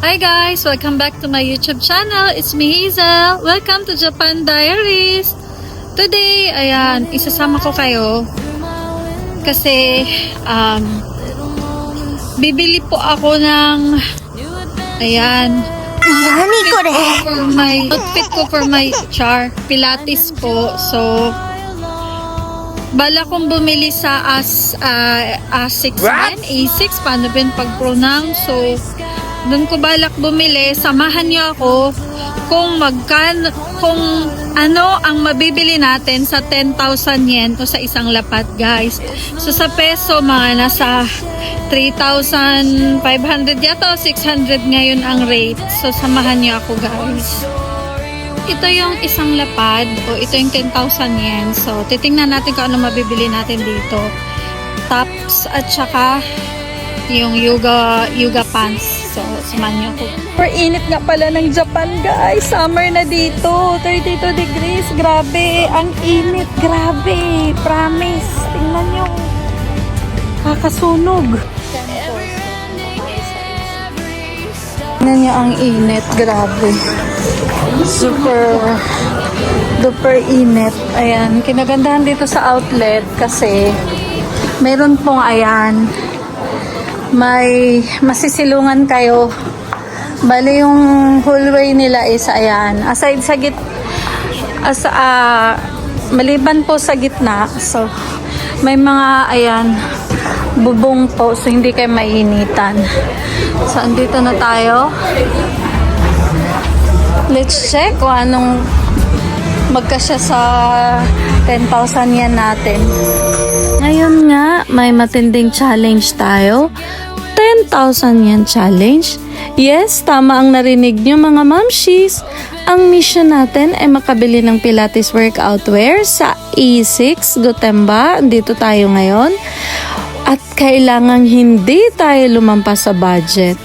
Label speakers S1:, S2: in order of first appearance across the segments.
S1: Hi guys! Welcome back to my YouTube channel. It's me Hazel. Welcome to Japan Diaries. Today, ayan, isasama ko kayo kasi bibili po ako ng ayan, outfit ko for my Pilates po. So, bala kong bumili sa A6 A6, paano ba yung pag-pronounce? So, doon ko balak bumili. Samahan niyo ako kung ano ang mabibili natin sa 10,000 yen o sa isang lapat, guys. So, sa peso, mga nasa 3,500 yata o 600 ngayon ang rate. So, samahan niyo ako, guys. Ito yung isang lapad o ito yung 10,000 yen. So, titingnan natin kung ano mabibili natin dito. Tops at saka yung yoga pants. So, samahan niyo ako. Super init nga pala ng Japan, guys. Summer na dito. 32 degrees. Grabe. Ang init. Grabe. Promise. Tingnan niyo. Kakasunog. Tingnan niyo ang init. Grabe. Super duper init. Ayan. Kinagandahan dito sa outlet kasi meron pong ayan, may masisilungan kayo. Bali yung hallway nila is ayan, aside sa maliban po sa gitna, so may mga ayan bubong po, so hindi kayo mainitan. So andito na tayo. Let's check kung anong magkasya sa 10,000 yan natin. Ngayon nga, may matinding challenge tayo. 10,000 yen challenge. Yes, tama ang narinig nyo mga mamshis. Ang mission natin ay makabili ng Pilates workout wear sa E6 Gotemba. Dito tayo ngayon. At kailangang hindi tayo lumampas sa budget.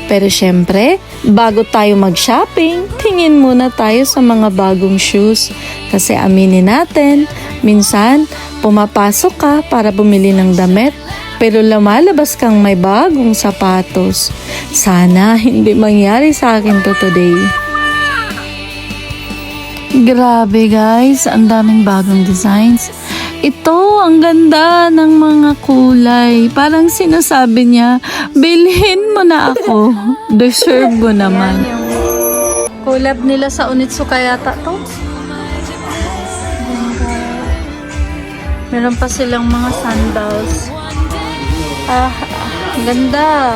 S1: Pero syempre, bago tayo mag-shopping, tingin muna tayo sa mga bagong shoes. Kasi aminin natin, minsan, pumapasok ka para bumili ng damit, pero lumalabas kang may bagong sapatos. Sana hindi mangyari sa akin to today. Grabe guys, ang daming bagong designs. Ito, ang ganda ng mga kulay. Parang sinasabi niya, bilhin mo na ako. Deserve mo naman. Collab nila sa Onitsuka yata to. Meron pa silang mga sandals. Ganda.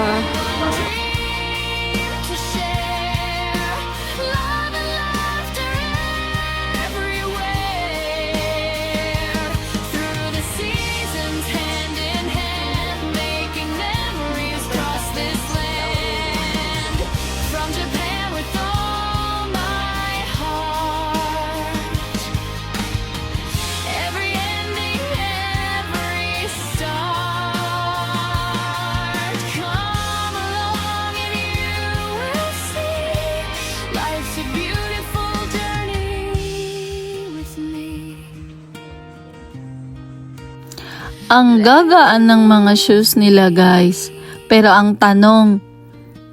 S1: Ang gagaan ng mga shoes nila guys. Pero ang tanong,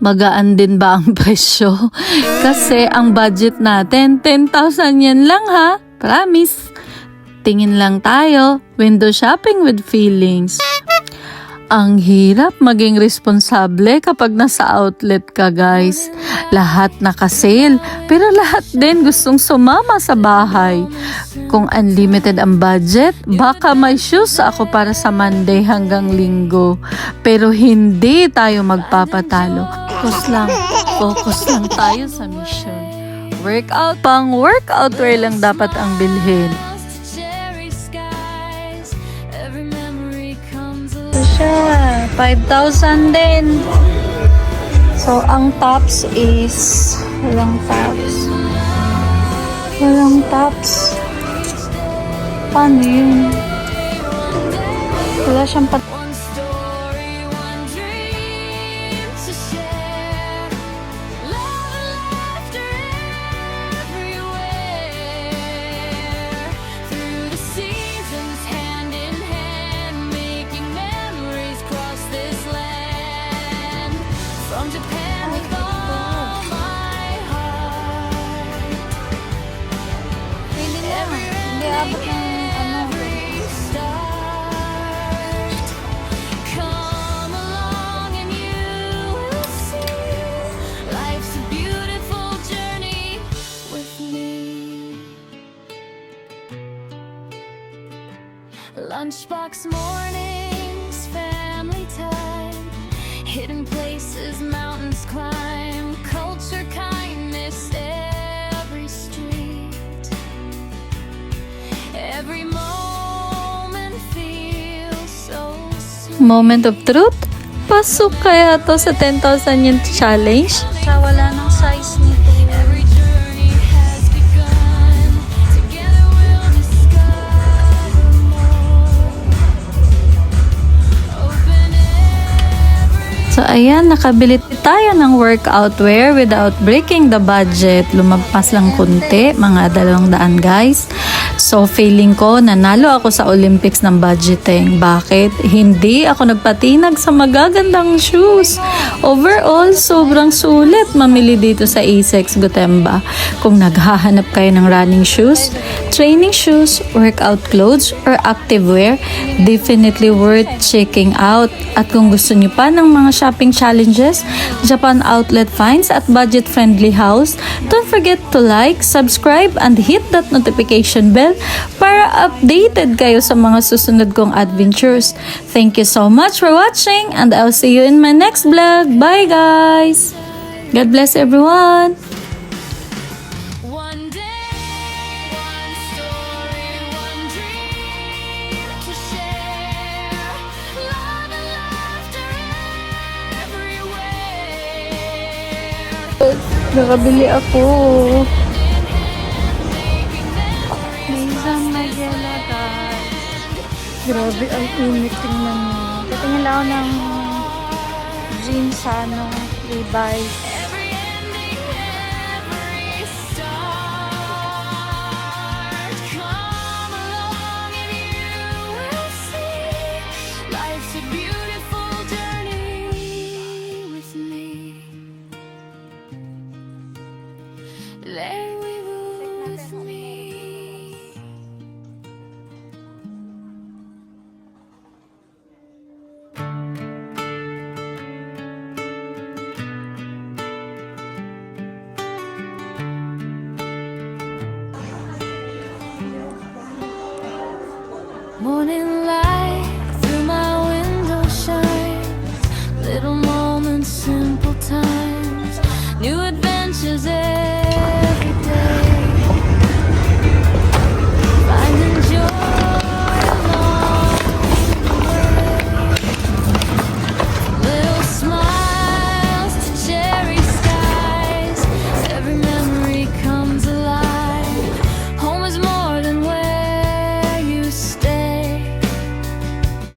S1: magaan din ba ang presyo? Kasi ang budget natin, 10,000 yen lang ha. Promise. Tingin lang tayo. Window shopping with feelings. Ang hirap maging responsable kapag nasa outlet ka guys. Lahat naka-sale, pero lahat din gustong sumama sa bahay. Kung unlimited ang budget, baka may shoes ako para sa Monday hanggang Linggo. Pero hindi tayo magpapatalo. Focus lang tayo sa mission. Workout wear lang dapat ang bilhin. Siya, 5,000 din. So, ang tops is walang tops. Paano yun? Wala siyang
S2: From Japan with all Lunchbox mornings, family time, hidden places, mountains climb, culture, kindness, every street, every moment feels so sweet.
S1: Moment of truth? Pasok kaya to sa 10,000 yen challenge? Wala ng size nito.
S2: Every journey has begun. Together we'll discover more. Open every
S1: So ayan, nakabili tayo ng workout wear without breaking the budget. Lumagpas lang kunti, mga 200 guys. So feeling ko, nanalo ako sa Olympics ng budgeting. Bakit? Hindi ako nagpatinag sa magagandang shoes. Overall, sobrang sulit mamili dito sa Asics Gotemba. Kung naghahanap kayo ng running shoes, training shoes, workout clothes, or activewear, definitely worth checking out. At kung gusto nyo pa ng mga shopping challenges, Japan Outlet Finds at Budget Friendly House, don't forget to like, subscribe, and hit that notification bell para updated kayo sa mga susunod kong adventures. Thank you so much for watching, and I'll see you in my next vlog. Bye guys! God bless everyone!
S2: one day, one story, one dream to share. Love and laughter everywhere.
S1: Nakabili ako. May isang nagyala guys. Grabe ang init, tingnan mo. Tatingin lang ako ng jeans sa Levi's.
S2: Every ending, every start. Come along and you will see. Life's a beautiful journey with me. There we will with me. Morning light through my window shines. Little moments, simple times, new adventures